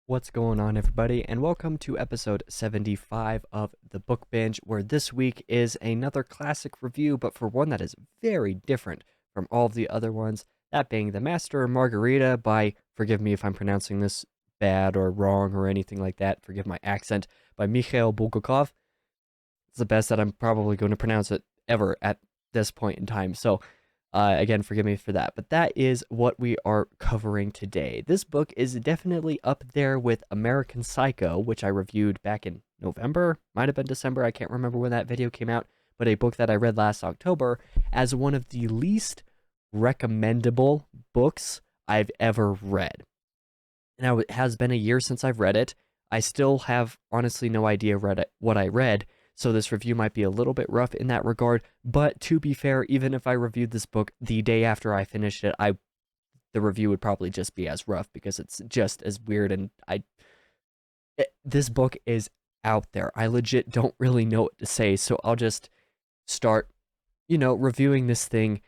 What's going on, everybody, and welcome to episode 75 of the Book Binge, where this week is another classic review, but for one that is very different from all of the other ones, that being the Master Margarita by, forgive me if I'm pronouncing this bad or wrong or anything like that, forgive my accent, by Mikhail Bulgakov. It's the best that I'm probably going to pronounce it ever at this point in time, so again, forgive me for that, but that is what we are covering today. This book is definitely up there with American Psycho, which I reviewed back in November, might have been December, I can't remember when that video came out, but a book that I read last October as one of the least recommendable books I've ever read. Now, it has been a year since I've read it. I still have honestly no idea what I read, so this review might be a little bit rough in that regard, but to be fair, even if I reviewed this book the day after I finished it, the review would probably just be as rough because it's just as weird, and this book is out there. I legit don't really know what to say, so I'll just start, reviewing this thing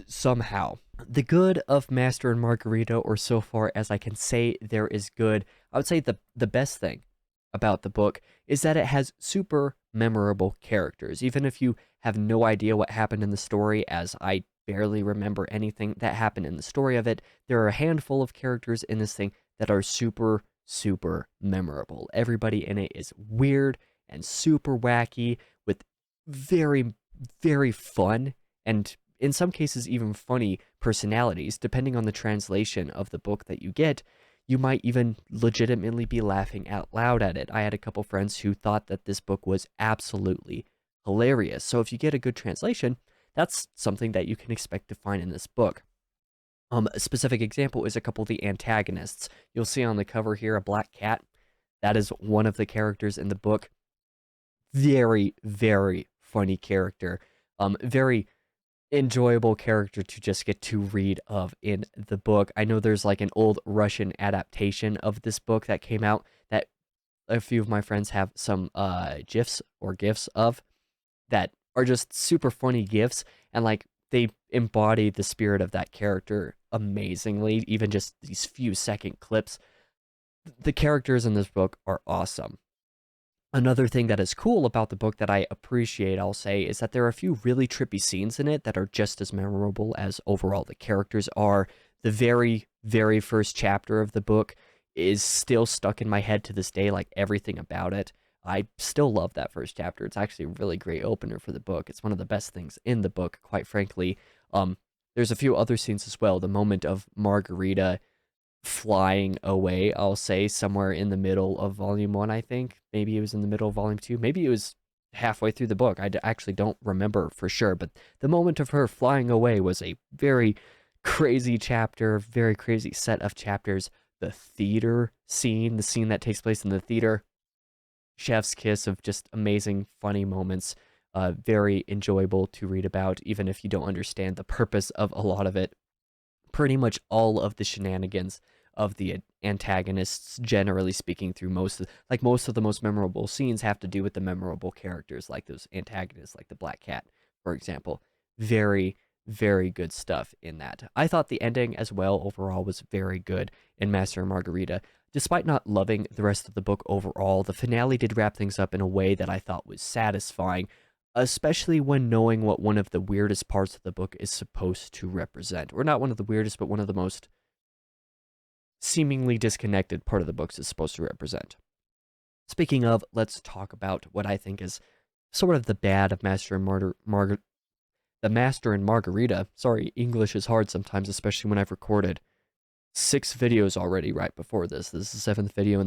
somehow. The good of Master and Margarita, or so far as I can say there is good, I would say the best thing about the book is that it has super memorable characters. Even if you have no idea what happened in the story, as I barely remember anything that happened in the story of it, there are a handful of characters in this thing that are super, super memorable. Everybody in it is weird and super wacky with very, very fun and in some cases even funny personalities. Depending on the translation of the book that you get, you might even legitimately be laughing out loud at it. I had a couple friends who thought that this book was absolutely hilarious. So if you get a good translation, that's something that you can expect to find in this book. A specific example is a couple of the antagonists. You'll see on the cover here a black cat. That is one of the characters in the book. Very, very funny character. Very enjoyable character to just get to read of in the book. I know there's like an old Russian adaptation of this book that came out that a few of my friends have some gifs or gifs of that are just super funny gifs, and like they embody the spirit of that character amazingly. Even just these few second clips, the characters in this book are awesome. Another thing that is cool about the book that I appreciate, I'll say, is that there are a few really trippy scenes in it that are just as memorable as overall the characters are. The very, very first chapter of the book is still stuck in my head to this day, like everything about it. I still love that first chapter. It's actually a really great opener for the book. It's one of the best things in the book, quite frankly. There's a few other scenes as well. The moment of Margarita flying away, I'll say, somewhere in the middle of volume 1, I think. Maybe it was in the middle of volume 2. Maybe it was halfway through the book. Actually don't remember for sure, but the moment of her flying away was a very crazy chapter, very crazy set of chapters. The theater scene, the scene that takes place in the theater, chef's kiss of just amazing, funny moments. Very enjoyable to read about, even if you don't understand the purpose of a lot of it. Pretty much all of the shenanigans of the antagonists, generally speaking, through most of the most memorable scenes have to do with the memorable characters, like those antagonists, like the Black Cat, for example. Very, very good stuff in that. I thought the ending as well overall was very good in Master and Margarita. Despite not loving the rest of the book overall, the finale did wrap things up in a way that I thought was satisfying, especially when knowing what one of the weirdest parts of the book is supposed to represent. Or not one of the weirdest, but one of the most seemingly disconnected part of the books is supposed to represent. Speaking of, let's talk about what I think is sort of the bad of the Master and Margarita. Sorry, English is hard sometimes, especially when I've recorded 6 videos already right before this. This is the 7th video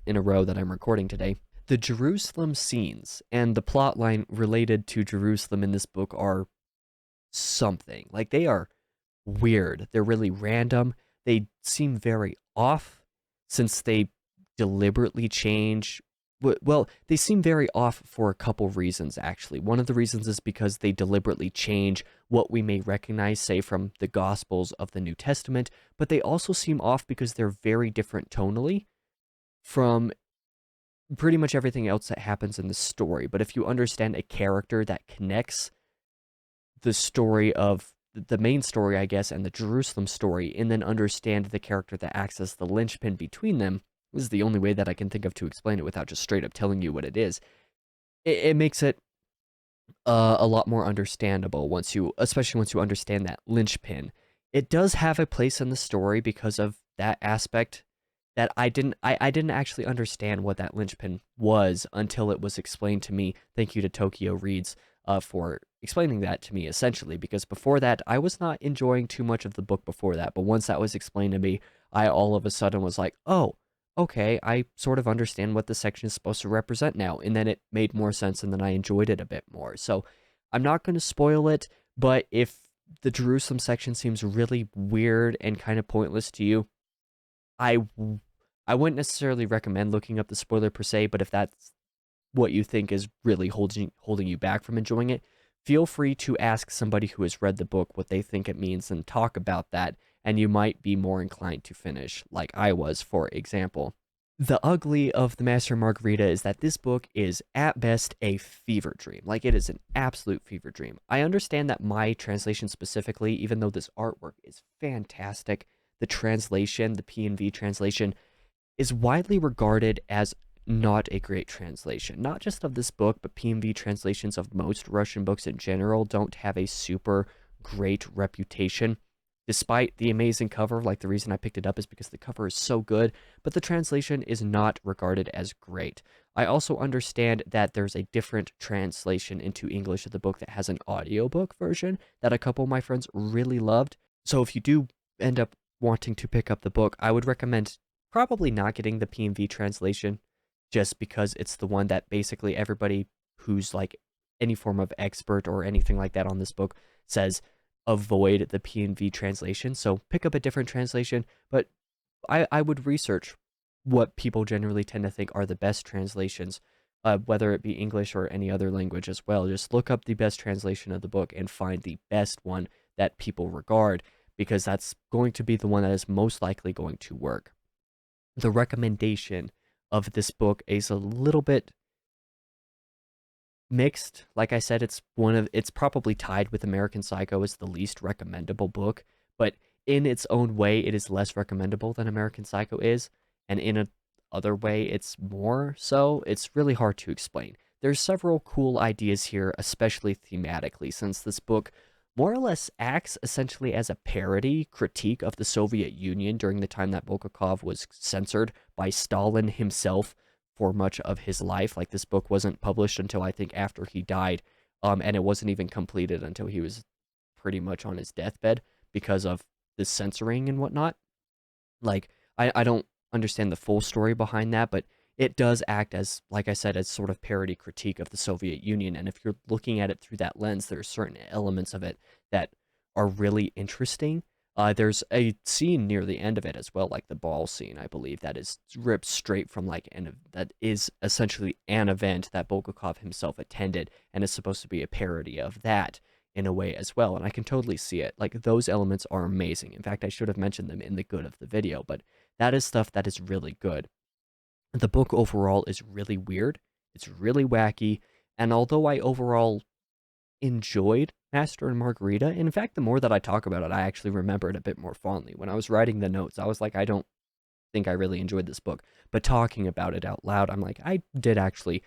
in a row that I'm recording today. The Jerusalem scenes and the plotline related to Jerusalem in this book are something. Like, they are weird. They're really random. They seem very off since they deliberately change. Well, they seem very off for a couple reasons, actually. One of the reasons is because they deliberately change what we may recognize, say, from the Gospels of the New Testament, but they also seem off because they're very different tonally from pretty much everything else that happens in the story. But if you understand a character that connects the story of the main story, I guess, and the Jerusalem story, and then understand the character that acts as the linchpin between them, This is the only way that I can think of to explain it without just straight up telling you what it is. It makes it a lot more understandable especially once you understand that linchpin. It does have a place in the story because of that aspect that I didn't actually understand what that linchpin was until it was explained to me. Thank you to Tokyo Reads for explaining that to me essentially, because before that I was not enjoying too much of the book before that, but once that was explained to me, I all of a sudden was like, oh, okay, I sort of understand what this section is supposed to represent now. And then it made more sense, and then I enjoyed it a bit more. So I'm not going to spoil it, but if the Jerusalem section seems really weird and kind of pointless to you, I, I wouldn't necessarily recommend looking up the spoiler per se, but if that's what you think is really holding you back from enjoying it, feel free to ask somebody who has read the book what they think it means and talk about that, and you might be more inclined to finish, like I was, for example. The ugly of the Master Margarita is that this book is at best a fever dream. Like, it is an absolute fever dream. I understand that my translation specifically, even though this artwork is fantastic, the translation, the P&V translation, is widely regarded as not a great translation. Not just of this book, but P&V translations of most Russian books in general don't have a super great reputation. Despite the amazing cover, like the reason I picked it up is because the cover is so good, but the translation is not regarded as great. I also understand that there's a different translation into English of the book that has an audiobook version that a couple of my friends really loved. So if you do end up wanting to pick up the book, I would recommend probably not getting the P&V translation, just because it's the one that basically everybody who's like any form of expert or anything like that on this book says avoid the P&V translation. So pick up a different translation, but I would research what people generally tend to think are the best translations, whether it be English or any other language as well. Just look up the best translation of the book and find the best one that people regard, because that's going to be the one that is most likely going to work. The recommendation of this book is a little bit mixed. Like I said, it's probably tied with American Psycho as the least recommendable book, but in its own way, it is less recommendable than American Psycho is, and in a other way, it's more so. It's really hard to explain. There's several cool ideas here, especially thematically, since this book more or less acts essentially as a parody critique of the Soviet Union during the time that Bulgakov was censored by Stalin himself for much of his life. Like, this book wasn't published until I think after he died, and it wasn't even completed until he was pretty much on his deathbed because of the censoring and whatnot. Like, I don't understand the full story behind that, but it does act as, like I said, as sort of parody critique of the Soviet Union. And if you're looking at it through that lens, there are certain elements of it that are really interesting. There's a scene near the end of it as well, like the ball scene, I believe, that is ripped straight from that is essentially an event that Bulgakov himself attended, and is supposed to be a parody of that in a way as well. And I can totally see it. Like, those elements are amazing. In fact, I should have mentioned them in the good of the video, but that is stuff that is really good. The book overall is really weird. It's really wacky. And although I overall enjoyed Master and Margarita, and in fact, the more that I talk about it, I actually remember it a bit more fondly. When I was writing the notes, I was like, I don't think I really enjoyed this book. But talking about it out loud, I'm like, I did actually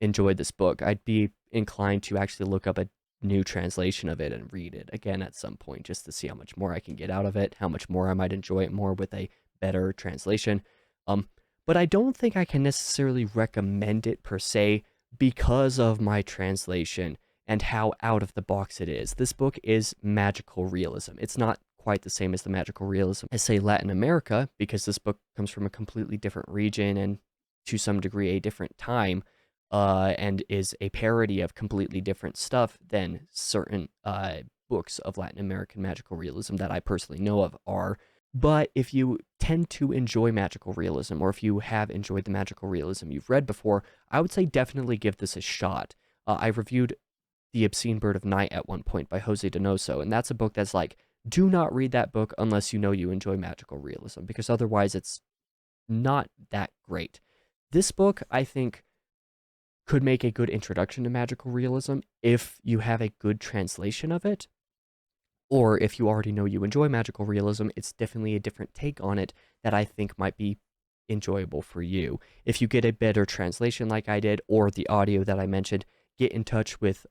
enjoy this book. I'd be inclined to actually look up a new translation of it and read it again at some point, just to see how much more I can get out of it, how much more I might enjoy it more with a better translation. But I don't think I can necessarily recommend it per se because of my translation and how out of the box it is. This book is magical realism. It's not quite the same as the magical realism as, say, Latin America, because this book comes from a completely different region and to some degree a different time, and is a parody of completely different stuff than certain books of Latin American magical realism that I personally know of are. But if you tend to enjoy magical realism, or if you have enjoyed the magical realism you've read before, I would say definitely give this a shot. I reviewed The Obscene Bird of Night at one point by Jose Donoso, and that's a book that's like, do not read that book unless you know you enjoy magical realism, because otherwise it's not that great. This book, I think, could make a good introduction to magical realism if you have a good translation of it. Or if you already know you enjoy magical realism, it's definitely a different take on it that I think might be enjoyable for you. If you get a better translation like I did, or the audio that I mentioned, get in touch with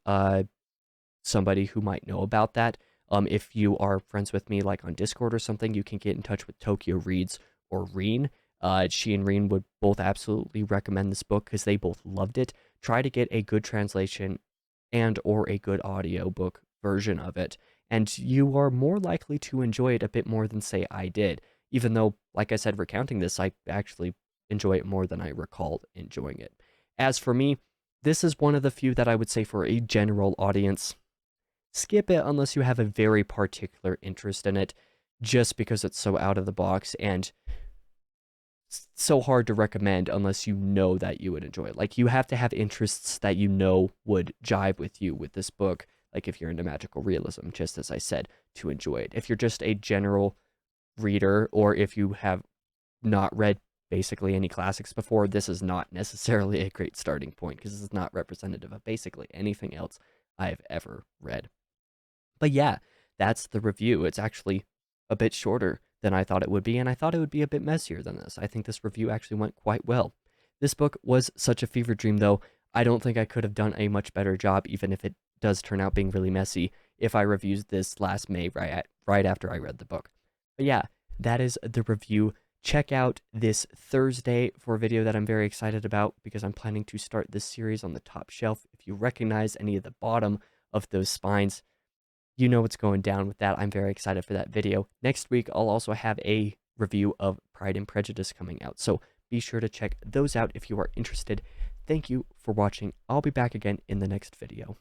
somebody who might know about that. If you are friends with me, like on Discord or something, you can get in touch with Tokyo Reads or Reen. She and Reen would both absolutely recommend this book because they both loved it. Try to get a good translation and or a good audiobook version of it, and you are more likely to enjoy it a bit more than, say, I did. Even though, like I said, recounting this, I actually enjoy it more than I recalled enjoying it. As for me, this is one of the few that I would say for a general audience, skip it unless you have a very particular interest in it, just because it's so out of the box and so hard to recommend unless you know that you would enjoy it. Like, you have to have interests that you know would jive with you with this book. Like, if you're into magical realism, just as I said, to enjoy it. If you're just a general reader, or if you have not read basically any classics before, this is not necessarily a great starting point because this is not representative of basically anything else I've ever read. But yeah, that's the review. It's actually a bit shorter than I thought it would be, and I thought it would be a bit messier than this. I think this review actually went quite well. This book was such a fever dream, though. I don't think I could have done a much better job, even if it does turn out being really messy, if I reviewed this last May right after I read the book. But yeah, that is the review. Check out this Thursday for a video that I'm very excited about because I'm planning to start this series on the top shelf. If you recognize any of the bottom of those spines, you know what's going down with that. I'm very excited for that video. Next week, I'll also have a review of Pride and Prejudice coming out, so be sure to check those out if you are interested. Thank you for watching. I'll be back again in the next video.